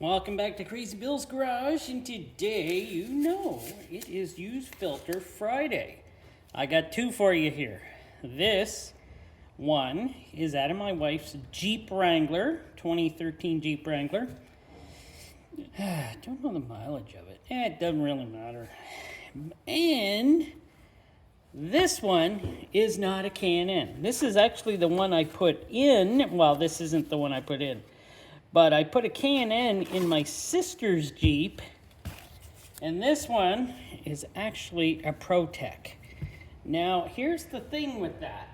Welcome back to Crazy Bill's Garage, and today, it is Used Filter Friday. I got two for you here. This one is out of my wife's Jeep Wrangler, 2013 Jeep Wrangler. Don't know the mileage of it. It doesn't really matter. And this one is not a K&N. This is actually the one I put in. Well, this isn't the one I put in. But I put a K&N in my sister's Jeep, and this one is actually a Pro-Tec. Now, here's the thing with that.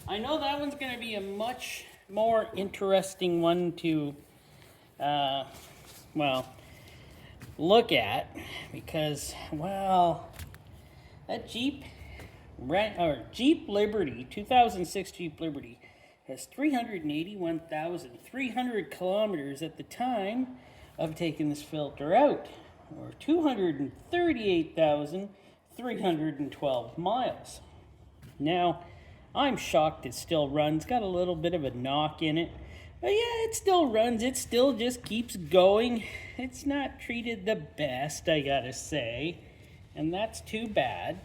I know that one's going to be a much more interesting one to, look at, because, that Jeep Liberty, 2006 Jeep Liberty, has 381,300 kilometers at the time of taking this filter out, or 238,312 miles. Now, I'm shocked it still runs. Got a little bit of a knock in it, but yeah, it still runs. It still just keeps going. It's not treated the best, I gotta say, and that's too bad,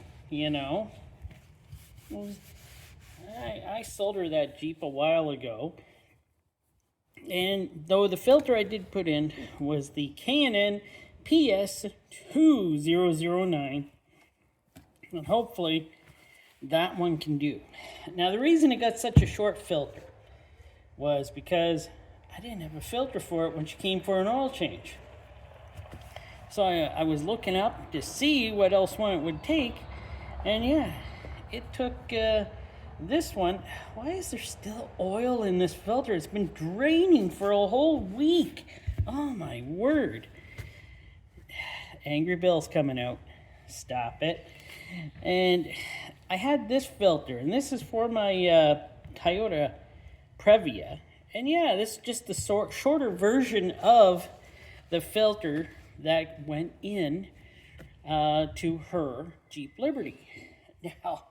I sold her that Jeep a while ago, and though the filter I did put in was the K&N PS2009, and hopefully that one can do. Now, the reason it got such a short filter was because I didn't have a filter for it when she came for an oil change. So I was looking up to see what else one it would take, and yeah, it took this one. Why is there still oil in this filter? It's been draining for a whole week. Oh my word. Angry Bill's coming out. Stop it. And I had this filter, and this is for my Toyota Previa. And yeah, this is just the shorter version of the filter that went in to her Jeep Liberty. Now,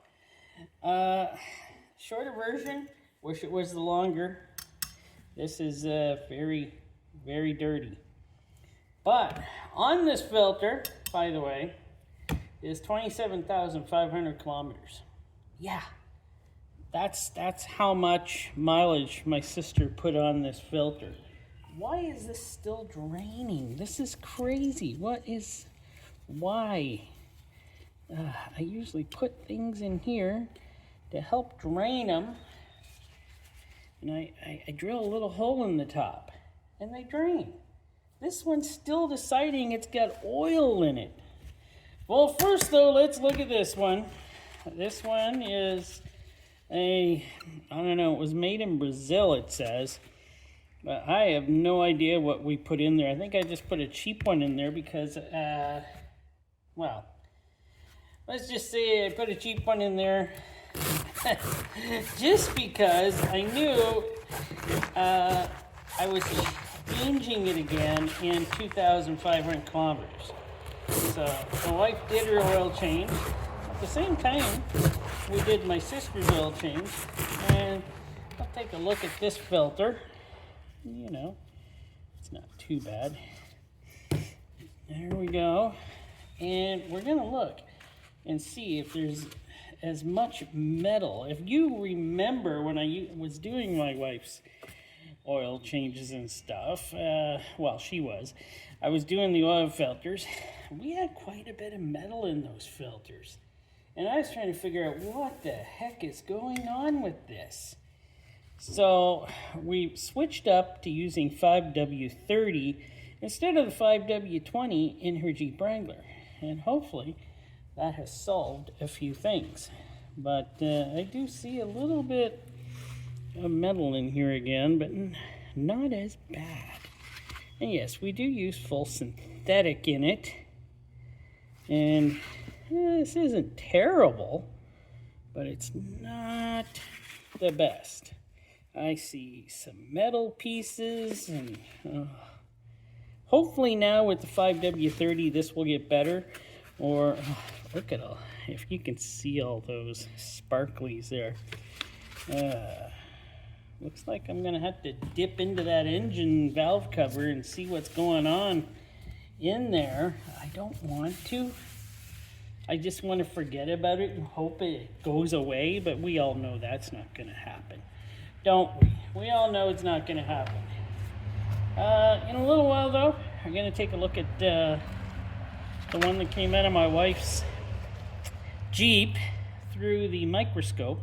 shorter version, wish it was the longer. This is very, very dirty. But on this filter, by the way, is 27,500 kilometers. Yeah, that's how much mileage my sister put on this filter. Why is this still draining? This is crazy. Why? I usually put things in here to help drain them, and I drill a little hole in the top, and they drain. This one's still deciding it's got oil in it. Well, first though, let's look at this one. This one is it was made in Brazil, it says, but I have no idea what we put in there. I think I just put a cheap one in there because, let's just say I put a cheap one in there just because I knew I was changing it again in 2,500 kilometers. So my wife did her oil change. At the same time, we did my sister's oil change. And I'll take a look at this filter. It's not too bad. There we go. And we're going to look and see if there's as much metal. If you remember when I was doing my wife's oil changes and stuff, I was doing the oil filters, we had quite a bit of metal in those filters. And I was trying to figure out what the heck is going on with this. So we switched up to using 5W30 instead of the 5W20 in her Jeep Wrangler. And hopefully that has solved a few things. But I do see a little bit of metal in here again, but not as bad. And yes, we do use full synthetic in it. And this isn't terrible, but it's not the best. I see some metal pieces, and hopefully now with the 5W30 this will get better. Or look at all, if you can see all those sparklies there. Looks like I'm gonna have to dip into that engine valve cover and see what's going on in there. I don't want to. I just want to forget about it and hope it goes away, but we all know that's not gonna happen, don't we? We all know it's not gonna happen. In a little while though, I'm gonna take a look at the one that came out of my wife's Jeep through the microscope.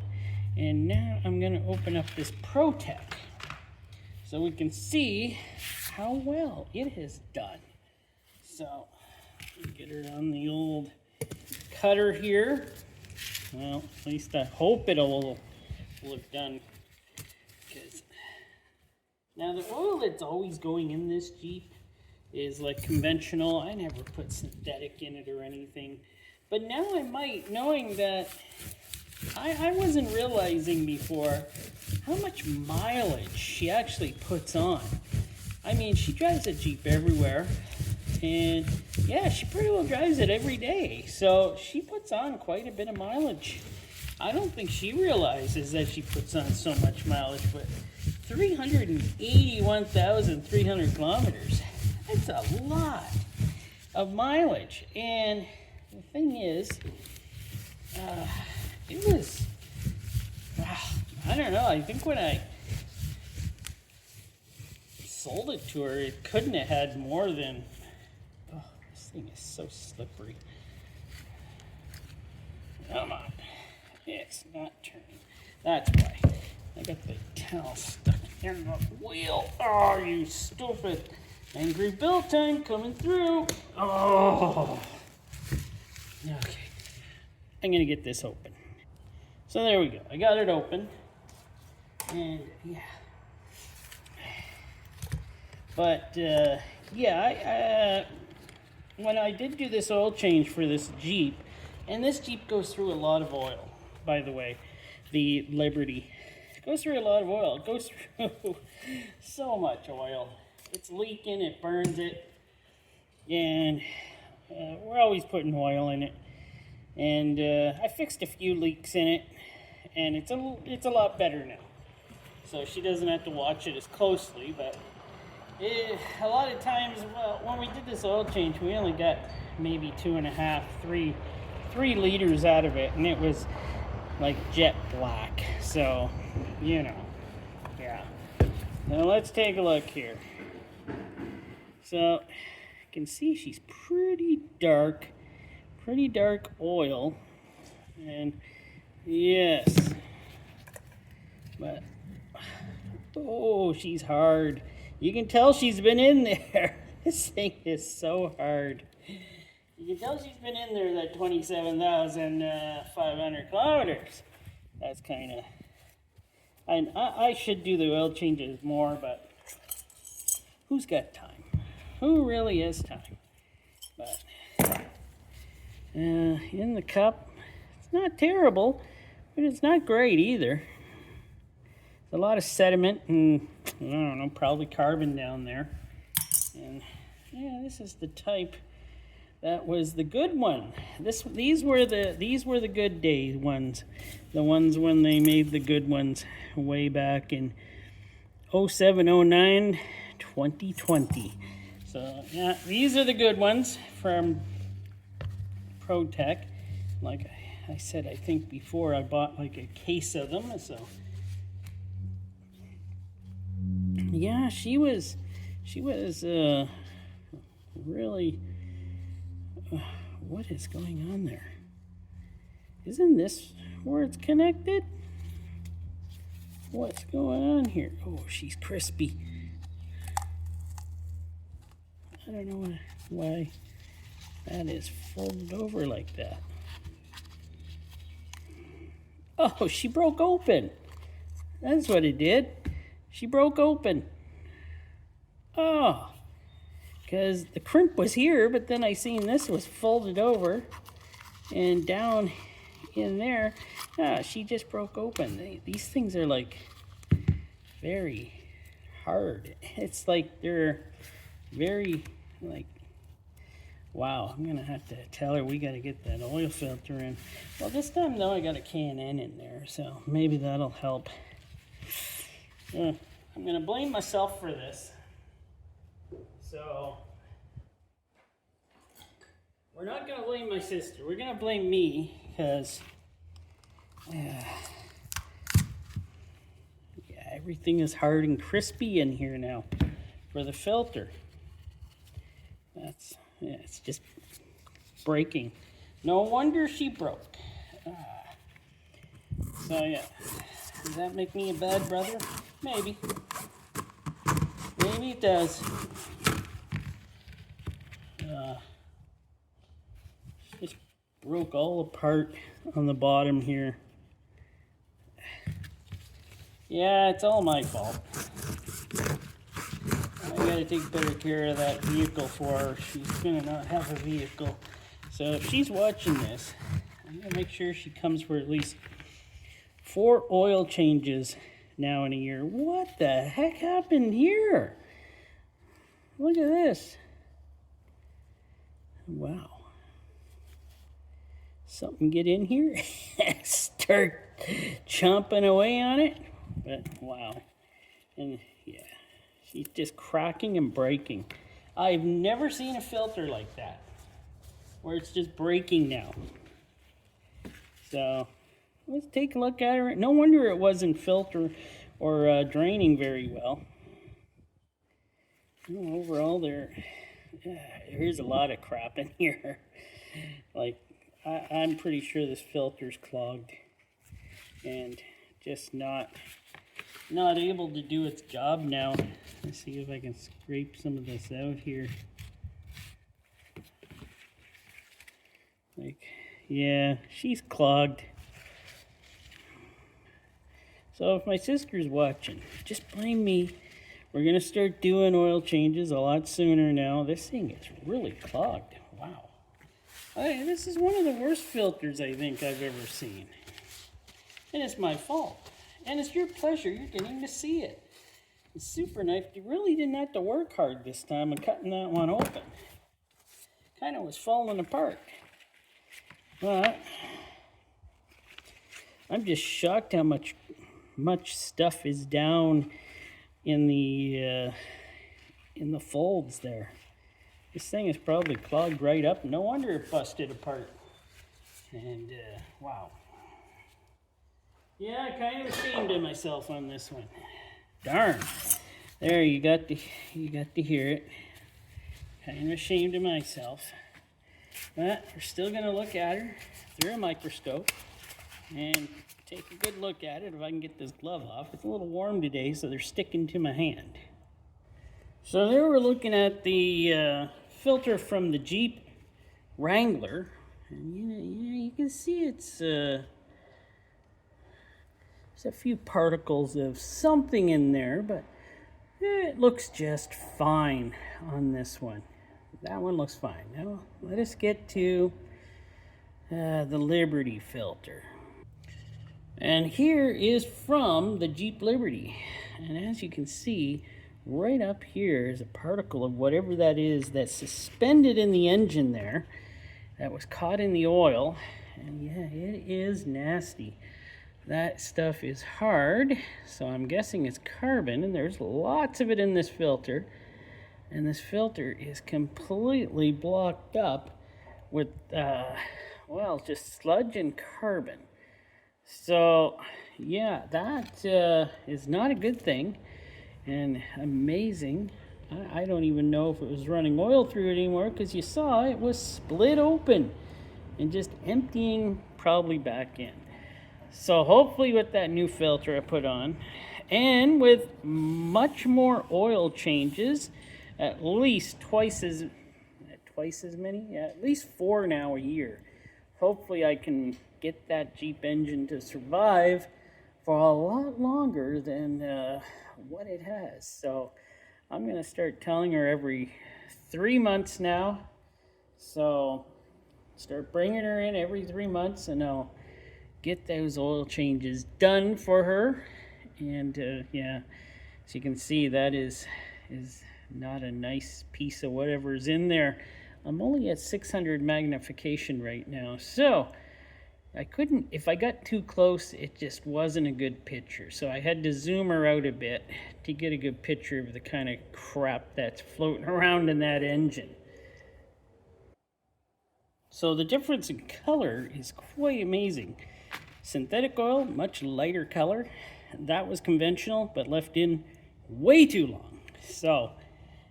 And now I'm going to open up this Pro-Tec so we can see how well it has done. So, get her on the old cutter here. Well, at least I hope it'll look done. Because now the oil that's always going in this Jeep is like conventional. I never put synthetic in it or anything. But now I might, knowing that I wasn't realizing before how much mileage she actually puts on. I mean, she drives a Jeep everywhere, and yeah, she pretty well drives it every day. So she puts on quite a bit of mileage. I don't think she realizes that she puts on so much mileage, but 381,300 kilometers, that's a lot of mileage. And the thing is, it was, I don't know, I think when I sold it to her, it couldn't have had more than, oh, this thing is so slippery. Come on, it's not turning. That's why. I got the towel stuck in the wheel. Oh, you stupid. Angry bill time coming through. Oh. Okay. I'm going to get this open. So there we go. I got it open. And yeah. But yeah, when I did do this oil change for this Jeep, and this Jeep goes through a lot of oil, by the way, the Liberty. It goes through a lot of oil. It goes through so much oil. It's leaking, it burns it. And we're always putting oil in it. And I fixed a few leaks in it, and it's a lot better now. So she doesn't have to watch it as closely, but a lot of times, well, when we did this oil change, we only got maybe 2.5, 3 liters out of it, and it was like jet black. So, you know, yeah. Now let's take a look here. So, you can see she's pretty dark oil, and yes, but oh, she's hard. You can tell she's been in there. This thing is so hard. You can tell she's been in there that 27,500 kilometers. That's kind of, I should do the oil changes more, but who's got time? Who really has time? But in the cup, it's not terrible, but it's not great either. There's a lot of sediment and, I don't know, probably carbon down there. And yeah, this is the type that was the good one. These were the good day ones. The ones when they made the good ones way back in 07, 09, 2020. So yeah, these are the good ones from Pro-Tec. Like I said, I think before I bought like a case of them. So yeah, she was really. What is going on there? Isn't this where it's connected? What's going on here? Oh, she's crispy. I don't know why that is folded over like that. Oh, she broke open. That's what it did. She broke open. Oh. Because the crimp was here, but then I seen this was folded over, and down in there, she just broke open. These things are like very hard. It's like they're very like, wow, I'm gonna have to tell her we gotta get that oil filter in. Well, this time though, I got a K&N in there, so maybe that'll help. I'm going to blame myself for this. So, we're not going to blame my sister. We're going to blame me because, yeah, everything is hard and crispy in here now for the filter. Yeah, it's just breaking. No wonder she broke. So yeah, does that make me a bad brother? Maybe. Maybe it does. Just broke all apart on the bottom here. Yeah, it's all my fault. I gotta take better care of that vehicle for her. She's gonna not have a vehicle. So if she's watching this, I'm gonna make sure she comes for at least 4 oil changes now in a year. What the heck happened here? Look at this. Wow. Something get in here? Start chomping away on it? But wow. And yeah, she's just cracking and breaking. I've never seen a filter like that, where it's just breaking now. So let's take a look at it. No wonder it wasn't filter or draining very well. Overall, there's a lot of crap in here. Like, I'm pretty sure this filter's clogged and just not able to do its job now. Let's see if I can scrape some of this out here. Like, yeah, she's clogged. So if my sister's watching, just blame me. We're gonna start doing oil changes a lot sooner now. This thing is really clogged. Wow. This is one of the worst filters I think I've ever seen. And it's my fault. And it's your pleasure. You're getting to see it. The super knife, you really didn't have to work hard this time in cutting that one open. Kind of was falling apart. But I'm just shocked how much stuff is down in the folds there. This thing is probably clogged right up. No wonder it busted apart. And wow. Yeah, kind of ashamed of myself on this one. Darn. There, you got to hear it. Kind of ashamed of myself. But we're still gonna look at her through a microscope and take a good look at it if I can get this glove off. It's a little warm today, so they're sticking to my hand. So there we're looking at the filter from the Jeep Wrangler. And you can see there's a few particles of something in there, but it looks just fine on this one. That one looks fine. Now let us get to the Liberty filter. And here is from the Jeep Liberty. And as you can see, right up here is a particle of whatever that is that's suspended in the engine there that was caught in the oil. And yeah, it is nasty. That stuff is hard, so I'm guessing it's carbon, and there's lots of it in this filter. And this filter is completely blocked up with, well, just sludge and carbon. So, yeah, that is not a good thing. And amazing. I don't even know if it was running oil through it anymore, because you saw it was split open and just emptying probably back in. So hopefully with that new filter I put on, and with much more oil changes, at least twice as many? Yeah, at least 4 now a year. Hopefully I can get that Jeep engine to survive for a lot longer than what it has. So I'm going to start telling her every 3 months now. So start bringing her in every 3 months, and I'll get those oil changes done for her. And yeah, as you can see, that is not a nice piece of whatever's in there. I'm only at 600 magnification right now, so I couldn't, if I got too close, it just wasn't a good picture. So I had to zoom her out a bit to get a good picture of the kind of crap that's floating around in that engine. So the difference in color is quite amazing. Synthetic oil, much lighter color. That was conventional, but left in way too long. So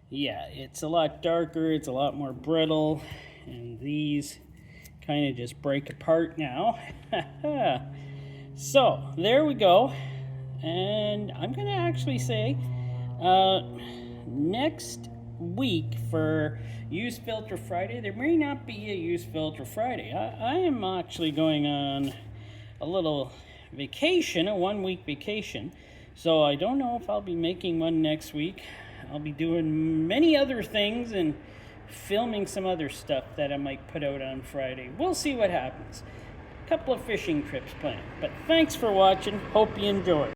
yeah, it's a lot darker, it's a lot more brittle, and these kind of just break apart now. So there we go. And I'm gonna actually say next week for Used Filter Friday, there may not be a Used Filter Friday. I am actually going on a little vacation, a 1-week vacation, so I don't know if I'll be making one next week. I'll be doing many other things and filming some other stuff that I might put out on Friday. We'll see what happens. A couple of fishing trips planned. But thanks for watching. Hope you enjoy.